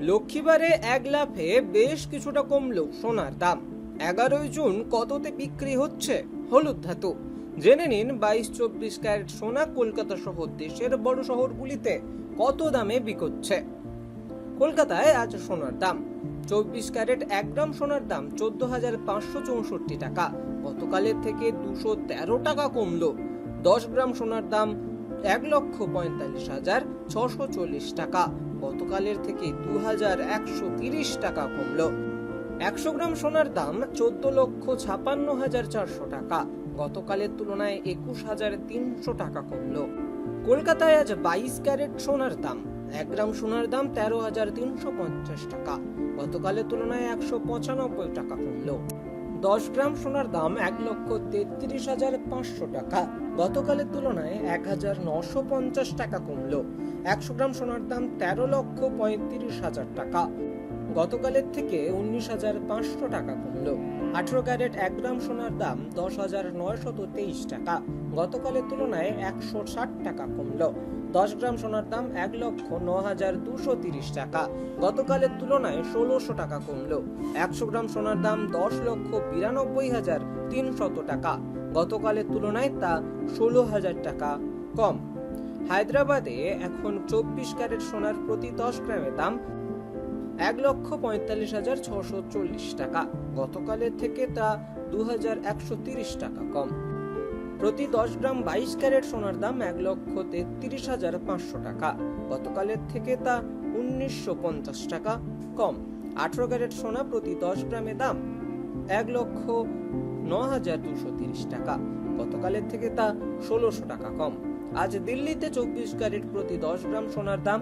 লক্ষ্মীবারে এক লাফে বেশ কিছুটা কমলো সোনার দাম। 11ই জুন কততে বিক্রি হচ্ছে হলুদ ধাতু? জেনে নিন 22-24 ক্যারেট সোনা কলকাতা সহ দেশের বড় শহরগুলিতে কত দামে বিকোচ্ছে। কলকাতায় আজ সোনার দাম 24 ক্যারেট 1 গ্রাম সোনার দাম 14,564 টাকা, গতকালের থেকে 213 টাকা কমলো। 10 গ্রাম সোনার দাম 1,45,640 টাকা, গতকালের থেকে 2,130 টাকা কমলো। 100 গ্রাম সোনার দাম 14,56,400 টাকা, গতকালের তুলনায় 21,300 টাকা কমলো। কলকাতায় আজ 22 ক্যারেট সোনার দাম 1 গ্রাম সোনার দাম 13,350 টাকা, গতকালের তুলনায় 195 টাকা কমলো। 10 গ্রাম সোনার দাম 1,33,500 টাকা, গতকালের তুলনায় 1,950 টাকা কমলো। 100 গ্রাম সোনার দাম 13,35,000 টাকা, গতকালের থেকে 19,500 টাকা কমলো। 18 ক্যারেট 1 গ্রাম সোনার দাম 10,923 টাকা, গতকালের তুলনায় 160 টাকা কমলো। 10 গ্রাম সোনার দাম 1,09,230 টাকা, গতকালের তুলনায় 1,600 টাকা কমলো। 100 গ্রাম সোনার দাম 10,92,300 টাকা, গতকালের তুলনায় তা 16,000 টাকা কম। হায়দ্রাবাদে এখন 24 ক্যারেট সোনার প্রতি 10 গ্রামের দাম 1,45,640 টাকা, গতকালের থেকে তা 2,130 টাকা কম। প্রতি 10 গ্রাম 22 ক্যারেট সোনার দাম 1,33,500 টাকা, গতকালের থেকে তা 1,950 টাকা কম। 18 ক্যারেট সোনা প্রতি 10 গ্রামের দাম 1,09,230 টাকা, গতকালের থেকে তা 1,600 টাকা কম। আজ দিল্লিতে 24 ক্যারেট প্রতি 10 গ্রাম সোনার দাম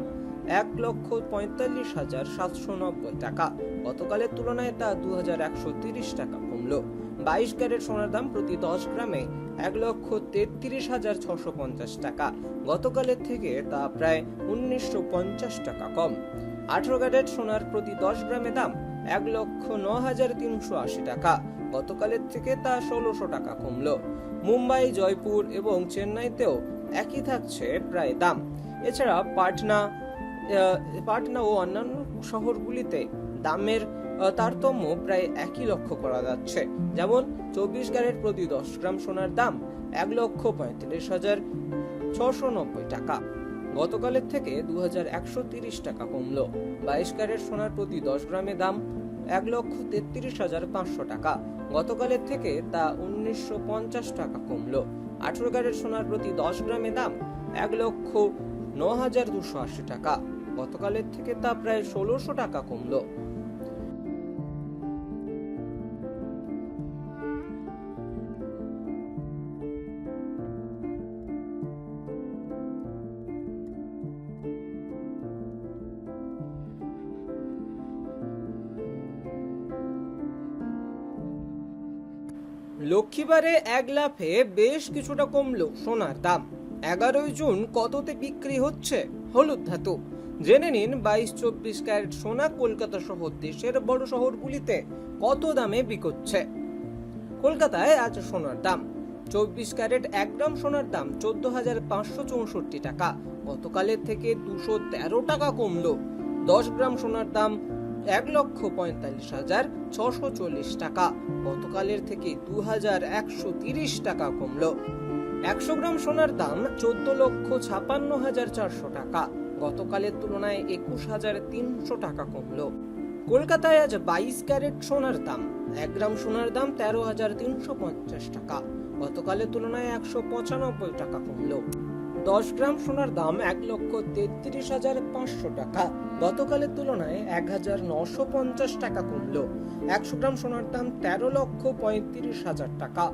1,45,790 টাকা, গতকালের তুলনায় তা 2,130 টাকা কমলো। 22 ক্যারেট সোনার দাম প্রতি 10 গ্রামে 1,33,650 টাকা, গতকালের থেকে তা প্রায় 1,950 টাকা কম। 18 ক্যারেট সোনার প্রতি 10 গ্রামে দাম 1,09,380 টাকা, গতকালের থেকে তা 1,600 টাকা কমলো। মুম্বাই, জয়পুর এবং চেন্নাইতেও একই থাকছে প্রায় দাম। এছাড়া পাটনা ও অন্যান্য শহরগুলিতে দামের তারতম্য প্রায় একই লক্ষ্য করা যাচ্ছে। যেমন 24 ক্যারেট প্রতি 10 গ্রাম সোনার দাম 1,35,690 টাকা, গতকালের থেকে 2,130 টাকা কমলো। 22 ক্যারেট সোনার প্রতি 10 গ্রামের দাম 1,33,500 টাকা, গতকালের থেকে তা 1,950 টাকা কমলো। 18 ক্যারেট সোনার প্রতি 10 গ্রামের দাম 1,09,280 টাকা, গতকালের থেকে তা প্রায় 1,600 টাকা কমলো। লক্ষ্মীবারে এক লাফে বেশ কিছুটা কমলো সোনার দাম। 11ই জুন কততে বিক্রি হচ্ছে হলুদ ধাতু? জেনে নিন 22-24 ক্যারেট সোনা কলকাতা সহ দেশের বড় শহরগুলিতে কত দামে বিকোচ্ছে। কলকাতায় আজ সোনার দাম 24 ক্যারেট 1 গ্রাম সোনার দাম 14,564 টাকা, গতকালের থেকে 213 টাকা কমলো। 10 গ্রাম সোনার দাম 1,45,640 টাকা, গতকালের থেকে 2,130 টাকা কমলো। 100 গ্রাম সোনার দাম 14,56,400 টাকা, গতকালের তুলনায় 21,300 টাকা কমলো। কলকাতায় আজ 22 ক্যারেট সোনার দাম 1 গ্রাম সোনার দাম 13,350 টাকা, গতকালের তুলনায় 195 টাকা কমলো। 10 গ্রাম সোনার দাম 1,33,500 টাকা, গতকালের তুলনায় 1,950 টাকা কমলো। 100 গ্রাম সোনার দাম 13,35,000 টাকা,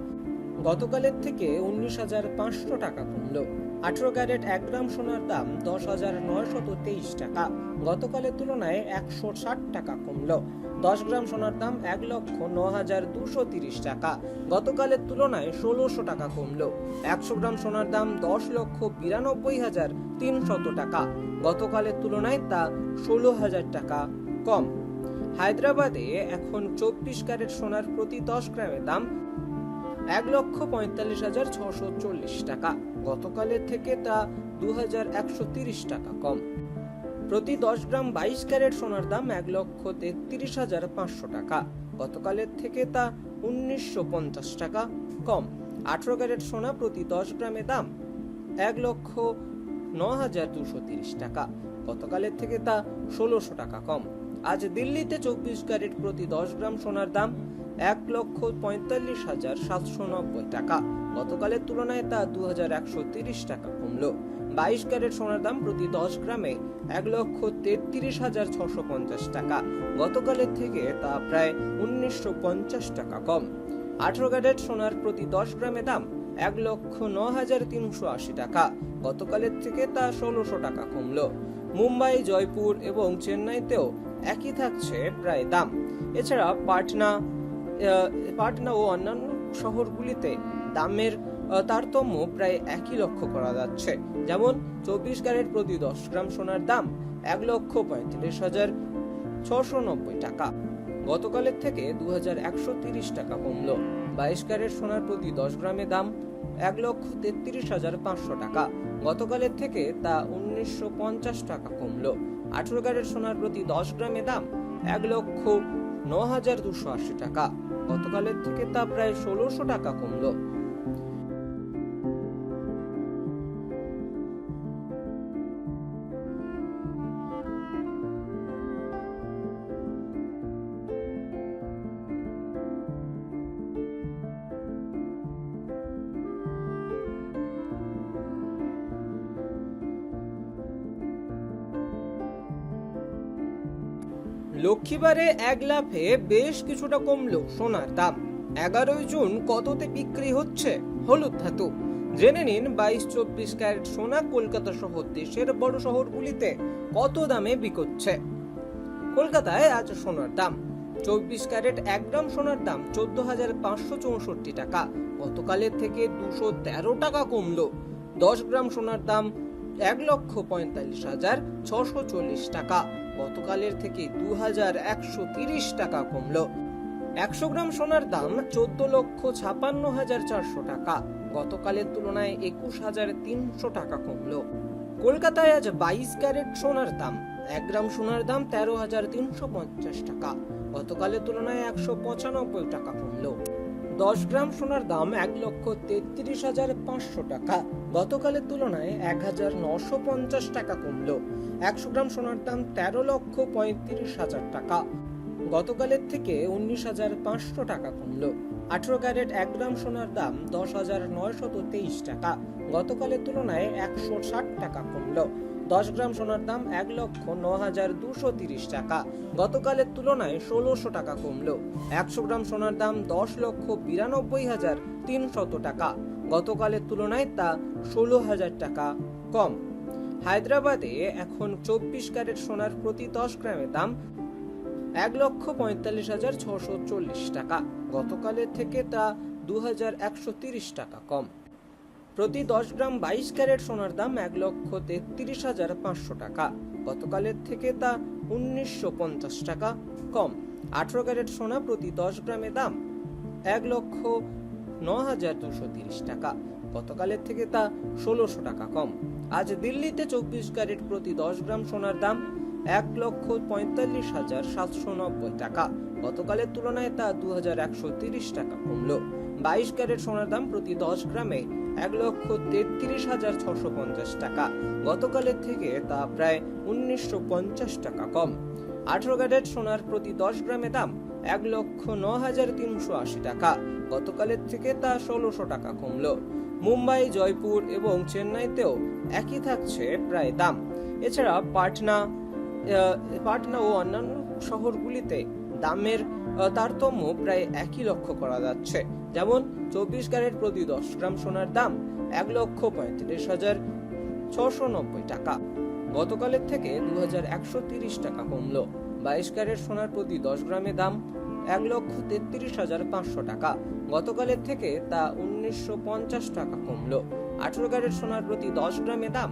গতকালের থেকে 19,500 টাকা কমলো। 18 ক্যারেট 1 গ্রাম সোনার দাম 10,923 টাকা, গতকালের তুলনায় 160 টাকা কমলো। 10 গ্রাম সোনার দাম 1,09,230 টাকা, গতকালের তুলনায় 1,600 টাকা কমলো। 100 গ্রাম সোনার দাম 10,92,300 টাকা, গতকালের তুলনায় তা 16,000 টাকা কম। হায়দ্রাবাদে এখন 24 ক্যারেট সোনার প্রতি 10 গ্রামের দাম 1,45,640 টাকা, গতকালের থেকে তা 2,130 টাকা কম। প্রতি 10 গ্রাম 22 ক্যারেট সোনার দাম 1,33,500 টাকা। গতকালের থেকে তা 1,950 টাকা কম। 18 ক্যারেট সোনা প্রতি 10 গ্রামে দাম 1,09,230 টাকা। গতকালের থেকে তা 1,600 টাকা কম। আজ দিল্লিতে 24 ক্যারেট প্রতি 10 গ্রাম সোনার দাম 1,45,790 টাকা। গতকালের তুলনায় তা 2,130 টাকা কমলো। 22 ক্যারেট সোনার দাম প্রতি 10 গ্রামে 1,33,650 টাকা। গতকালের থেকে তা প্রায় 1,950 টাকা কম। 18 ক্যারেট সোনার প্রতি 10 গ্রামে দাম 1,09,380 টাকা। গতকালের থেকে তা 1,600 টাকা কমলো। মুম্বাই, জয়পুর এবং চেন্নাইতেও একই থাকছে প্রায় দাম। এছাড়া পাটনা ও অন্যান্য শহরগুলিতে দামের তারতম্য প্রায় একই লক্ষ্য করা যাচ্ছে। যেমন 24 ক্যারেট প্রতি 10 গ্রাম সোনার দাম 1,35,690 টাকা। গতকালের থেকে 2,130 টাকা কমলো। 22 ক্যারেট সোনার প্রতি 10 গ্রামে দাম 1,33,500 টাকা। গতকালের থেকে তা 1,950 টাকা কমলো। 18 ক্যারেট সোনার প্রতি 10 গ্রামে দাম 1,09,280 টাকা। গতকালের থেকে তা প্রায় 1,600 টাকা কমলো। লক্ষ্মীবারে এক লাফে বেশ কিছুটা কমলো সোনার দাম। 11 জুন কততে বিক্রি হচ্ছে হলুদ ধাতু? জেনে নিন 22-24 ক্যারেট সোনা কলকাতা সহ দেশের বড় শহরগুলিতে কত দামে বিকোচ্ছে। কলকাতায় আজ সোনার দাম 24 ক্যারেট 1 গ্রাম সোনার দাম 14,564 টাকা। গতকালের থেকে 213 টাকা কমলো। 10 গ্রাম সোনার দাম 1,45,640 টাকা। গতকালের থেকে 2,130 টাকা কমলো। 100 গ্রাম সোনার দাম 14,56,400 টাকা। গতকালের তুলনায় 21,300 টাকা কমলো। কলকাতায় আজ 22 ক্যারেট সোনার দাম 1 গ্রাম সোনার দাম 13,350 টাকা। গতকালের তুলনায় 195 টাকা কমলো। 10 গ্রাম সোনার দাম 1,33,500 টাকা। গতকালের তুলনায় 1,950 টাকা কমলো। 100 গ্রাম সোনার দাম 13,35,000 টাকা। গতকালের থেকে 19,500 টাকা কমলো। 18 ক্যারেট 1 গ্রাম সোনার দাম 10,923 টাকা। গতকালের তুলনায় 160 টাকা কমলো। 10 গ্রাম সোনার দাম 1,09,230 টাকা। গতকালের তুলনায় 1,600 টাকা কমলো। 100 গ্রাম সোনার দাম 10,92,300 টাকা। গতকালের তুলনায় তা 16,000 টাকা কম। হায়দ্রাবাদে এখন 24 ক্যারেট সোনার প্রতি 10 গ্রামের দাম 1,45,640 টাকা। গতকালের থেকে তা 2,130 টাকা কম। প্রতি 10 গ্রাম 22 ক্যারেট সোনার দাম 1,33,500 টাকা। গতকালের থেকে তা 1,950 টাকা কম। 18 ক্যারেট সোনা প্রতি 10 গ্রামে দাম 1,09,230 টাকা। গতকালের থেকে তা 1,600 টাকা কম। আজ দিল্লিতে 24 ক্যারেট প্রতি 10 গ্রাম সোনার দাম 1,45,790 টাকা। গতকালের তুলনায় তা 2,130 টাকা কমলো। 22 ক্যারেট সোনার দাম প্রতি 10 গ্রামে 1,33,650 টাকা। গতকালের থেকে তা প্রায় 1,950 টাকা কম। 18 ক্যারেট সোনার প্রতি 10 গ্রামে দাম 1,09,380 টাকা। গতকালের থেকে তা 1,600 টাকা কমলো। মুম্বাই, জয়পুর এবং চেন্নাইতেও একই থাকছে প্রায় দাম। এছাড়া পাটনা ও অন্যান্য শহরগুলিতে দামের তারতম্য প্রায় একই লক্ষ্য করা যাচ্ছে। যেমন 24 ক্যারেট প্রতি 10 গ্রাম সোনার দাম 1,35,690 টাকা। গতকালের থেকে 2,130 টাকা কমলো। 22 ক্যারেট সোনার প্রতি 10 গ্রামে দাম 1,33,500 টাকা। গতকালের থেকে তা 1,950 টাকা কমলো। 18 ক্যারেট সোনার প্রতি 10 গ্রামে দাম